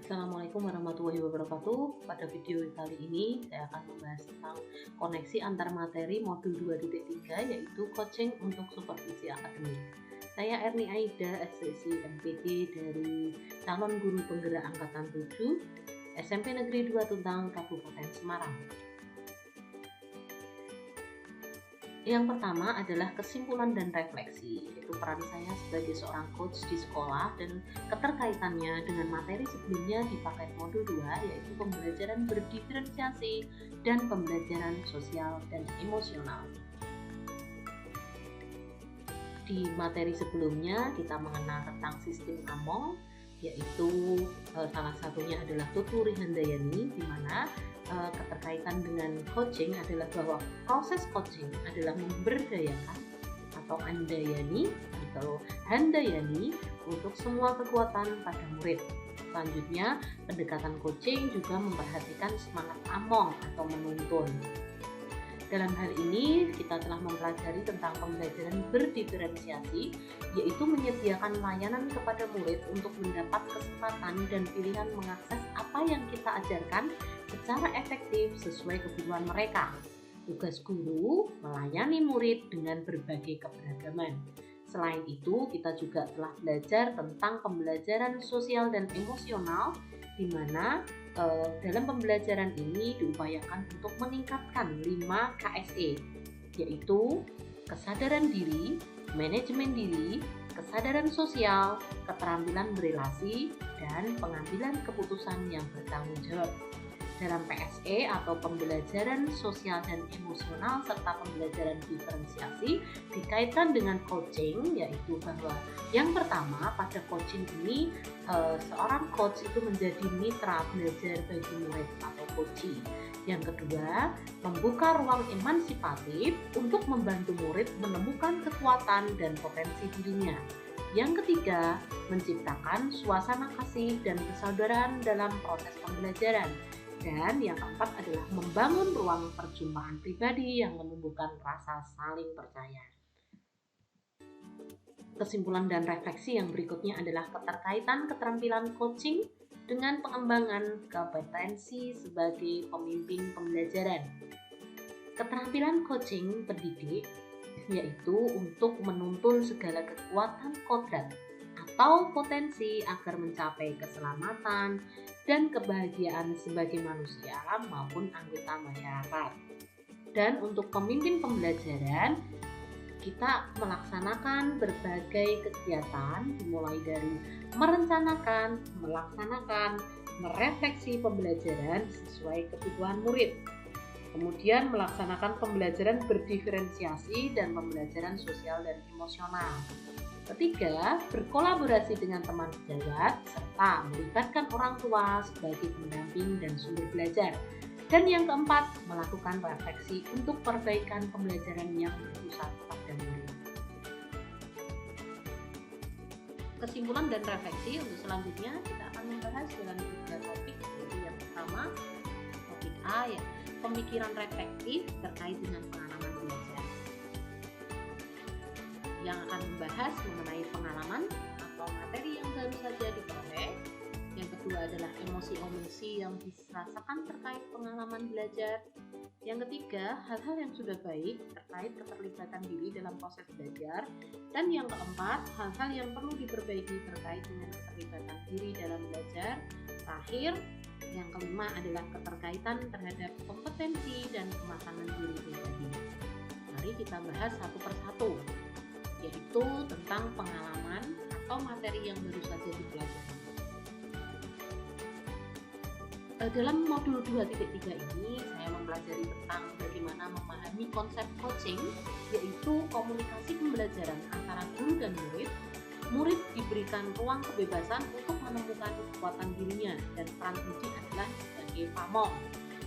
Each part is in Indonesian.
Assalamualaikum warahmatullahi wabarakatuh. Pada video kali ini saya akan membahas tentang koneksi antar materi modul 2.3 yaitu coaching untuk supervisi akademik. Saya Erni Aida, STC MPD dari calon guru penggerak angkatan 7 SMP Negeri 2 Tuntang, Kabupaten Semarang. Yang pertama adalah kesimpulan dan refleksi, yaitu peran saya sebagai seorang coach di sekolah dan keterkaitannya dengan materi sebelumnya di paket modul 2, yaitu pembelajaran berdiferensiasi dan pembelajaran sosial dan emosional. Di materi sebelumnya kita mengenal tentang sistem AMOL, yaitu salah satunya adalah Tuturi Handayani, di mana keterkaitan dengan coaching adalah bahwa proses coaching adalah memberdayakan atau andayani atau handayani untuk semua kekuatan pada murid. Selanjutnya, pendekatan coaching juga memperhatikan semangat among atau menuntun. Dalam hal ini, kita telah mempelajari tentang pembelajaran berdiferensiasi, yaitu menyediakan layanan kepada murid untuk mendapat kesempatan dan pilihan mengakses apa yang kita ajarkan secara efektif sesuai kebutuhan mereka. Tugas guru melayani murid dengan berbagai keberagaman. Selain itu, kita juga telah belajar tentang pembelajaran sosial dan emosional, di mana dalam pembelajaran ini diupayakan untuk meningkatkan 5 KSE, yaitu kesadaran diri, manajemen diri, kesadaran sosial, keterampilan berelasi, dan pengambilan keputusan yang bertanggung jawab. Dalam PSE atau pembelajaran sosial dan emosional serta pembelajaran diferensiasi dikaitkan dengan coaching, yaitu bahwa yang pertama pada coaching ini seorang coach itu menjadi mitra belajar bagi murid atau coachee. Yang kedua, membuka ruang emansipatif untuk membantu murid menemukan kekuatan dan potensi dirinya. Yang ketiga, menciptakan suasana kasih dan persaudaraan dalam proses pembelajaran. Dan yang keempat adalah membangun ruang perjumpaan pribadi yang menumbuhkan rasa saling percaya. Kesimpulan dan refleksi yang berikutnya adalah keterkaitan keterampilan coaching dengan pengembangan kompetensi sebagai pemimpin pembelajaran. Keterampilan coaching pendidik yaitu untuk menuntun segala kekuatan kodrat atau potensi agar mencapai keselamatan dan kebahagiaan sebagai manusia maupun anggota masyarakat. Dan untuk pemimpin pembelajaran, kita melaksanakan berbagai kegiatan dimulai dari merencanakan, melaksanakan, merefleksi pembelajaran sesuai kebutuhan murid. Kemudian melaksanakan pembelajaran berdiferensiasi dan pembelajaran sosial dan emosional. Ketiga, berkolaborasi dengan teman sejawat serta melibatkan orang tua sebagai pendamping dan sumber belajar. Dan yang keempat, melakukan refleksi untuk perbaikan pembelajaran yang berpusat pada murid. Kesimpulan dan refleksi untuk selanjutnya kita akan membahas dalam 3 topik, yaitu yang pertama, topik A, ya, pemikiran reflektif terkait dengan pengalaman belajar, yang akan membahas mengenai pengalaman atau materi yang baru saja diperoleh. Yang kedua adalah emosi-emosi yang dirasakan terkait pengalaman belajar. Yang ketiga, hal-hal yang sudah baik terkait keterlibatan diri dalam proses belajar. Dan yang keempat, hal-hal yang perlu diperbaiki terkait dengan keterlibatan diri dalam belajar. Terakhir, yang kelima adalah keterkaitan terhadap kompetensi dan kematangan diri pribadi. Mari kita bahas satu persatu, yaitu tentang pengalaman atau materi yang baru saja dipelajari. Dalam modul 2.3 ini saya mempelajari tentang bagaimana memahami konsep coaching, yaitu komunikasi pembelajaran antara guru dan murid. Murid diberikan ruang kebebasan untuk menemukan kekuatan dirinya, dan peran pendidik adalah sebagai pamong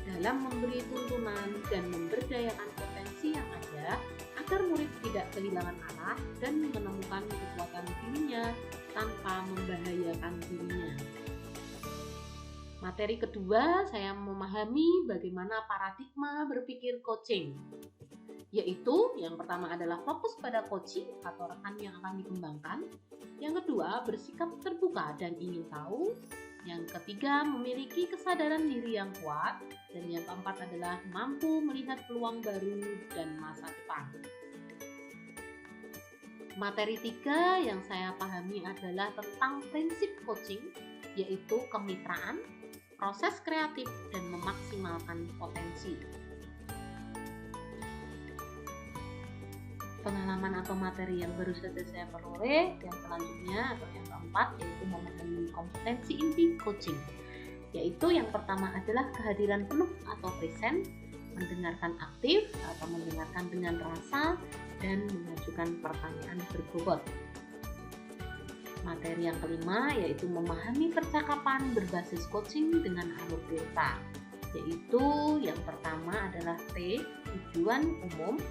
dalam memberi tuntunan dan memberdayakan potensi yang ada agar murid tidak kehilangan arah dan menemukan kekuatan dirinya tanpa membahayakan dirinya. Materi kedua, saya memahami bagaimana paradigma berpikir coaching, yaitu yang pertama adalah fokus pada coaching atau rekan yang akan dikembangkan. Yang kedua, bersikap terbuka dan ingin tahu. Yang ketiga, memiliki kesadaran diri yang kuat. Dan yang keempat adalah mampu melihat peluang baru dan masa depan. Materi 3 yang saya pahami adalah tentang prinsip coaching, yaitu kemitraan, proses kreatif, dan memaksimalkan potensi. Pengalaman atau materi yang baru saja saya peroleh yang selanjutnya atau yang keempat yaitu memahami kompetensi inti coaching, yaitu yang pertama adalah kehadiran penuh atau present, mendengarkan aktif atau mendengarkan dengan rasa, dan mengajukan pertanyaan berbobot. Materi yang kelima yaitu memahami percakapan berbasis coaching dengan alur delta, yaitu yang pertama adalah T, tujuan umum,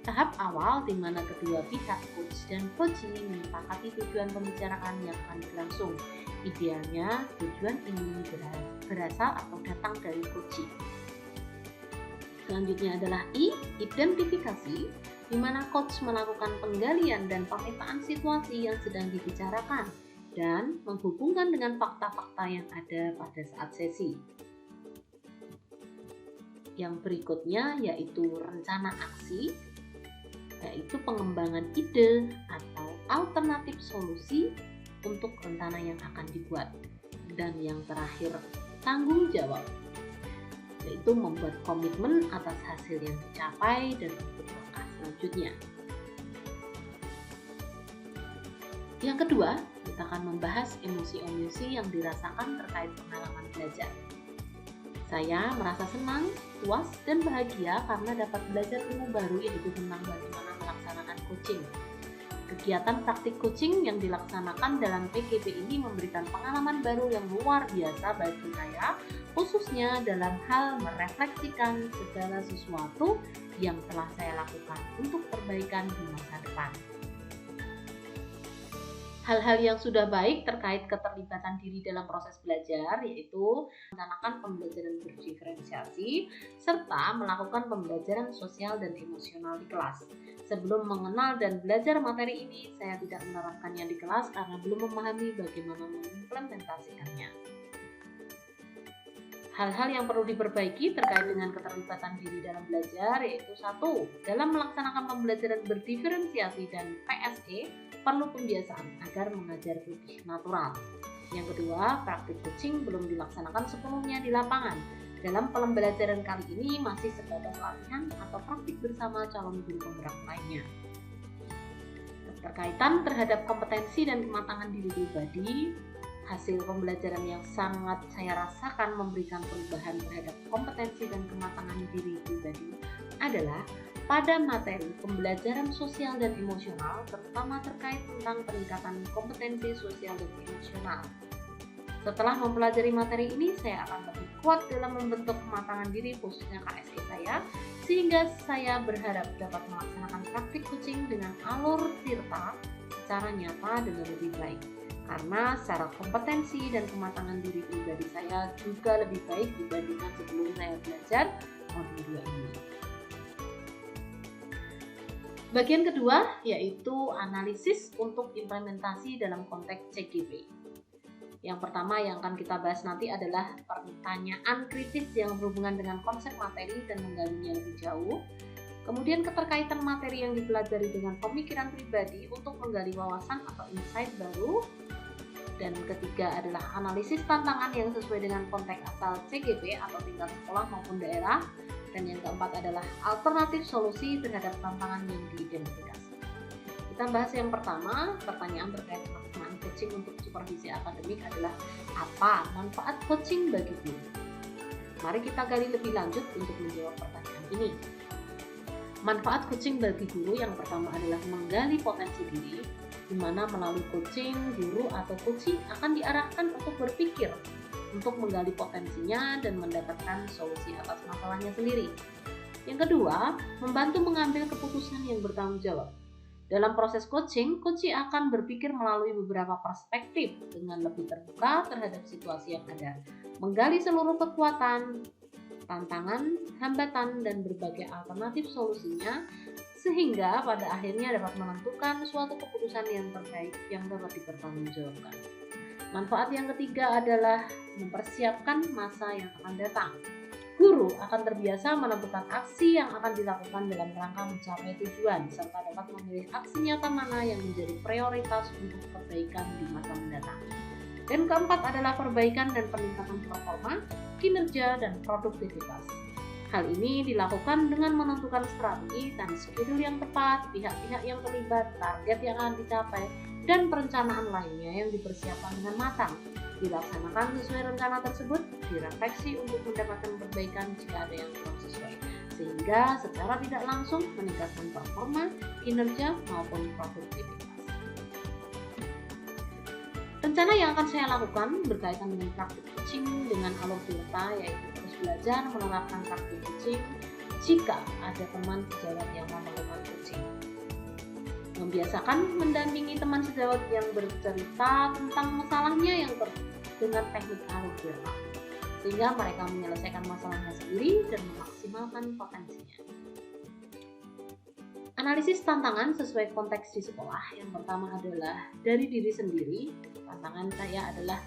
tahap awal di mana kedua pihak coach dan coachee menyepakati tujuan pembicaraan yang akan berlangsung. Idealnya tujuan ini berasal atau datang dari coachee. Selanjutnya adalah I, identifikasi, di mana coach melakukan penggalian dan pemetaan situasi yang sedang dibicarakan dan menghubungkan dengan fakta-fakta yang ada pada saat sesi. Yang berikutnya yaitu rencana aksi, yaitu pengembangan ide atau alternatif solusi untuk rencana yang akan dibuat. Dan yang terakhir, tanggung jawab, yaitu membuat komitmen atas hasil yang dicapai dan untuk langkah selanjutnya. Yang kedua, kita akan membahas emosi-emosi yang dirasakan terkait pengalaman belajar. Saya merasa senang, puas, dan bahagia karena dapat belajar ilmu baru yaitu tentang bagaimana melaksanakan coaching. Kegiatan praktik coaching yang dilaksanakan dalam PGP ini memberikan pengalaman baru yang luar biasa bagi saya, khususnya dalam hal merefleksikan segala sesuatu yang telah saya lakukan untuk perbaikan di masa depan. Hal-hal yang sudah baik terkait keterlibatan diri dalam proses belajar yaitu merencanakan pembelajaran berdiferensiasi serta melakukan pembelajaran sosial dan emosional di kelas. Sebelum mengenal dan belajar materi ini, saya tidak menerapkannya di kelas karena belum memahami bagaimana mengimplementasikannya. Hal-hal yang perlu diperbaiki terkait dengan keterlibatan diri dalam belajar yaitu 1. Dalam melaksanakan pembelajaran berdiferensiasi dan PSE, perlu pembiasaan agar mengajar lebih natural. Yang kedua, praktik coaching belum dilaksanakan sepenuhnya di lapangan. Dalam pembelajaran kali ini masih sebatas latihan atau praktik bersama calon guru penggerak lainnya. Keterkaitan terhadap kompetensi dan kematangan diri pribadi, hasil pembelajaran yang sangat saya rasakan memberikan perubahan terhadap kompetensi dan kematangan diri pribadi adalah pada materi pembelajaran sosial dan emosional, terutama terkait tentang peningkatan kompetensi sosial dan emosional. Setelah mempelajari materi ini, saya akan lebih kuat dalam membentuk kematangan diri khususnya KSE saya, sehingga saya berharap dapat melaksanakan praktik coaching dengan alur tirta secara nyata dengan lebih baik. Karena secara kompetensi dan kematangan diri pribadi saya juga lebih baik dibandingkan sebelum saya belajar modul 2 ini. Bagian kedua yaitu analisis untuk implementasi dalam konteks CGP. Yang pertama yang akan kita bahas nanti adalah pertanyaan kritis yang berhubungan dengan konsep materi dan menggalinya lebih jauh. Kemudian keterkaitan materi yang dipelajari dengan pemikiran pribadi untuk menggali wawasan atau insight baru. Dan ketiga adalah analisis tantangan yang sesuai dengan konteks asal CGP atau tingkat sekolah maupun daerah. Dan yang keempat adalah alternatif solusi terhadap tantangan yang diidentifikasi. Kita bahas yang pertama, pertanyaan terkait pelaksanaan coaching untuk supervisi akademik adalah apa manfaat coaching bagi guru? Mari kita gali lebih lanjut untuk menjawab pertanyaan ini. Manfaat coaching bagi guru yang pertama adalah menggali potensi diri, di mana melalui coaching, guru atau coachee akan diarahkan untuk berpikir, untuk menggali potensinya dan mendapatkan solusi atas masalahnya sendiri. Yang kedua, membantu mengambil keputusan yang bertanggung jawab. Dalam proses coaching, coachee akan berpikir melalui beberapa perspektif dengan lebih terbuka terhadap situasi yang ada, menggali seluruh kekuatan, tantangan, hambatan, dan berbagai alternatif solusinya, sehingga pada akhirnya dapat menentukan suatu keputusan yang terbaik yang dapat dipertanggungjawabkan. Manfaat yang ketiga adalah mempersiapkan masa yang akan datang. Guru akan terbiasa menentukan aksi yang akan dilakukan dalam rangka mencapai tujuan, serta dapat memilih aksi nyata mana yang menjadi prioritas untuk perbaikan di masa mendatang. Dan keempat adalah perbaikan dan peningkatan performa, kinerja, dan produktivitas. Hal ini dilakukan dengan menentukan strategi dan schedule yang tepat, pihak-pihak yang terlibat, target yang akan dicapai, dan perencanaan lainnya yang dipersiapkan dengan matang. Dilaksanakan sesuai rencana tersebut, direfleksi untuk mendapatkan perbaikan jika ada yang kurang sesuai, sehingga secara tidak langsung meningkatkan performa, kinerja, maupun produktivitas. Rencana yang akan saya lakukan berkaitan dengan praktik coaching dengan Alur Tirta, yaitu terus belajar menerapkan praktik coaching jika ada teman sejawat yang memerlukan coaching. Membiasakan mendampingi teman sejawat yang bercerita tentang masalahnya yang dengan teknik Alur Tirta, sehingga mereka menyelesaikan masalahnya sendiri dan memaksimalkan potensinya. Analisis tantangan sesuai konteks di sekolah. Yang pertama adalah dari diri sendiri. Tantangan saya adalah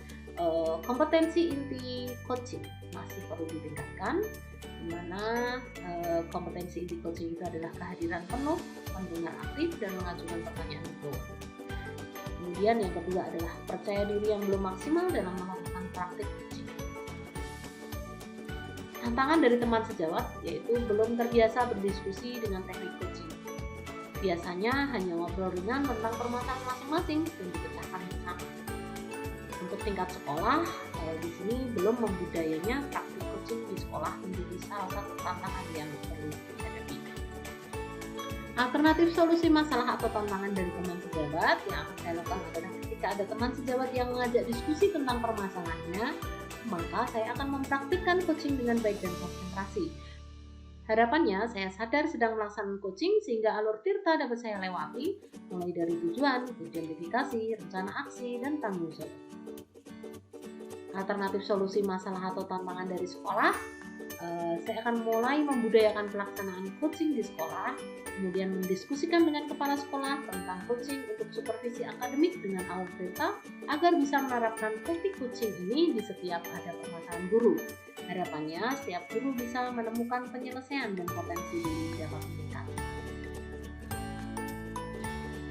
kompetensi inti coaching masih perlu ditingkatkan, di mana kompetensi inti coaching itu adalah kehadiran penuh, pendengar aktif, dan mengajukan pertanyaan betul. Kemudian yang kedua adalah percaya diri yang belum maksimal dalam melakukan praktik coaching. Tantangan dari teman sejawat yaitu belum terbiasa berdiskusi dengan teknik coaching. Biasanya hanya ngobrol ringan tentang permasalahan masing-masing dan dipecahkan bersama. Untuk tingkat sekolah, di sini belum membudayanya praktik coaching di sekolah menjadi salah satu tantangan yang perlu dihadapi. Alternatif solusi masalah atau tantangan dari teman sejawat yang akan saya lakukan adalah ketika ada teman sejawat yang mengajak diskusi tentang permasalahannya, maka saya akan mempraktikkan coaching dengan baik dan konsentrasi. Harapannya saya sadar sedang melaksanakan coaching sehingga Alur Tirta dapat saya lewati, mulai dari tujuan, identifikasi, rencana aksi, dan tanggung jawab. Alternatif solusi masalah atau tantangan dari sekolah, saya akan mulai membudayakan pelaksanaan coaching di sekolah, kemudian mendiskusikan dengan kepala sekolah tentang coaching untuk supervisi akademik dengan Alur Tirta agar bisa menerapkan teknik coaching ini di setiap ada permasalahan guru. Harapannya setiap guru bisa menemukan penyelesaian dan potensi diri dapat meningkat.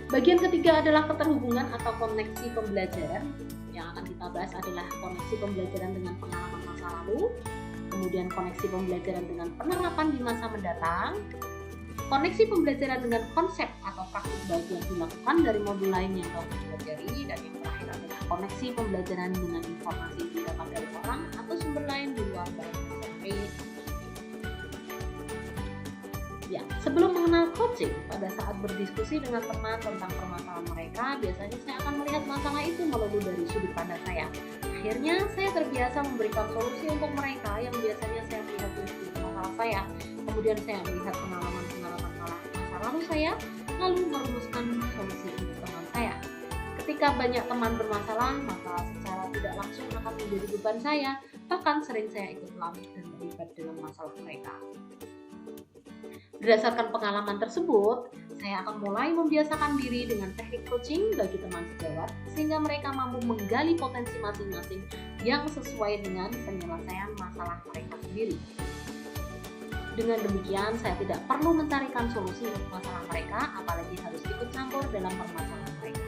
Bagian ketiga adalah keterhubungan atau koneksi pembelajaran. Yang akan kita bahas adalah koneksi pembelajaran dengan pengalaman masa lalu, kemudian koneksi pembelajaran dengan penerapan di masa mendatang, koneksi pembelajaran dengan konsep atau praktik baik yang dilakukan dari modul lain yang telah dipelajari, dan yang terakhir adalah koneksi pembelajaran dengan informasi yang didapat dari orang atau sumber lain di luar dari SMP. Ya, sebelum mengenal coaching, pada saat berdiskusi dengan teman tentang permasalahan mereka, biasanya saya akan melihat masalah itu melulu dari sudut pandang saya. Akhirnya, saya terbiasa memberikan solusi untuk mereka yang biasanya saya melihat dari masalah saya. Kemudian saya melihat pengalaman-pengalaman masa lalu saya, lalu merumuskan solusi untuk teman saya. Ketika banyak teman bermasalah, maka secara tidak langsung akan menjadi beban saya, bahkan sering saya ikut larut dan terlibat dalam masalah mereka. Berdasarkan pengalaman tersebut, saya akan mulai membiasakan diri dengan teknik coaching bagi teman sejawat sehingga mereka mampu menggali potensi masing-masing yang sesuai dengan penyelesaian masalah mereka sendiri. Dengan demikian, saya tidak perlu mencarikan solusi untuk masalah mereka, apalagi harus ikut campur dalam permasalahan mereka.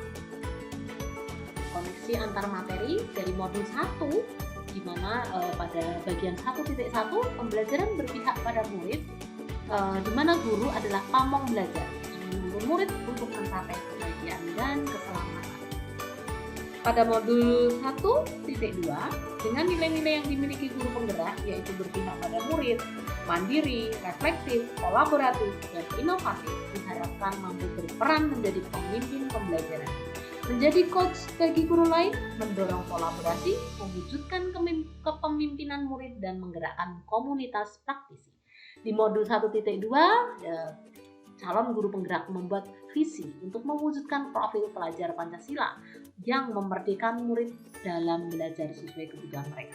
Koneksi antar materi dari modul 1, di mana pada bagian 1.1 pembelajaran berpihak pada murid, di mana guru adalah pamong belajar, menuntun murid untuk mencapai kebahagiaan dan keselamatan. Pada modul 1.2, dengan nilai-nilai yang dimiliki guru penggerak, yaitu berpihak pada murid, mandiri, reflektif, kolaboratif, dan inovatif, diharapkan mampu berperan menjadi pemimpin pembelajaran, menjadi coach bagi guru lain, mendorong kolaborasi, mewujudkan kepemimpinan murid, dan menggerakkan komunitas praktisi. Di modul 1.2, calon guru penggerak membuat visi untuk mewujudkan profil pelajar Pancasila yang memerdekakan murid dalam belajar sesuai kebutuhan mereka.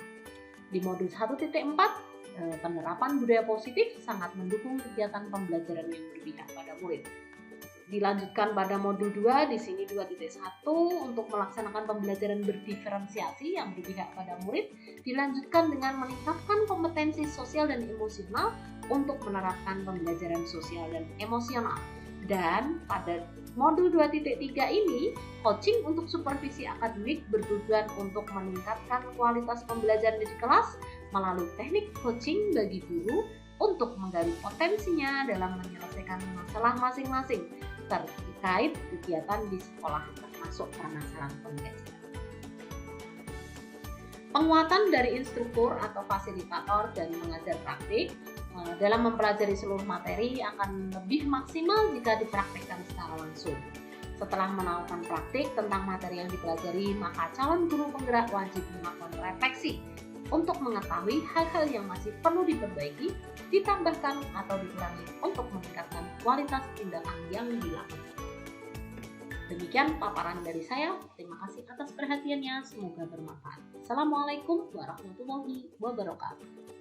Di modul 1.4, penerapan budaya positif sangat mendukung kegiatan pembelajaran yang berpihak pada murid. Dilanjutkan pada modul 2 di sini 2.1 untuk melaksanakan pembelajaran berdiferensiasi yang berpihak pada murid, dilanjutkan dengan meningkatkan kompetensi sosial dan emosional untuk menerapkan pembelajaran sosial dan emosional. Dan pada modul 2.3 ini, coaching untuk supervisi akademik bertujuan untuk meningkatkan kualitas pembelajaran di kelas melalui teknik coaching bagi guru untuk menggali potensinya dalam menyelesaikan masalah masing-masing terkait kegiatan di sekolah, termasuk permasalahan pembelajaran. Penguatan dari instruktur atau fasilitator dan mengajar praktik dalam mempelajari seluruh materi akan lebih maksimal jika dipraktikkan secara langsung. Setelah melakukan praktik tentang materi yang dipelajari, maka calon guru penggerak wajib melakukan refleksi untuk mengetahui hal-hal yang masih perlu diperbaiki, ditambahkan atau dikurangi untuk meningkatkan kualitas tindakan yang dilakukan. Demikian paparan dari saya. Terima kasih atas perhatiannya. Semoga bermanfaat. Assalamualaikum warahmatullahi wabarakatuh.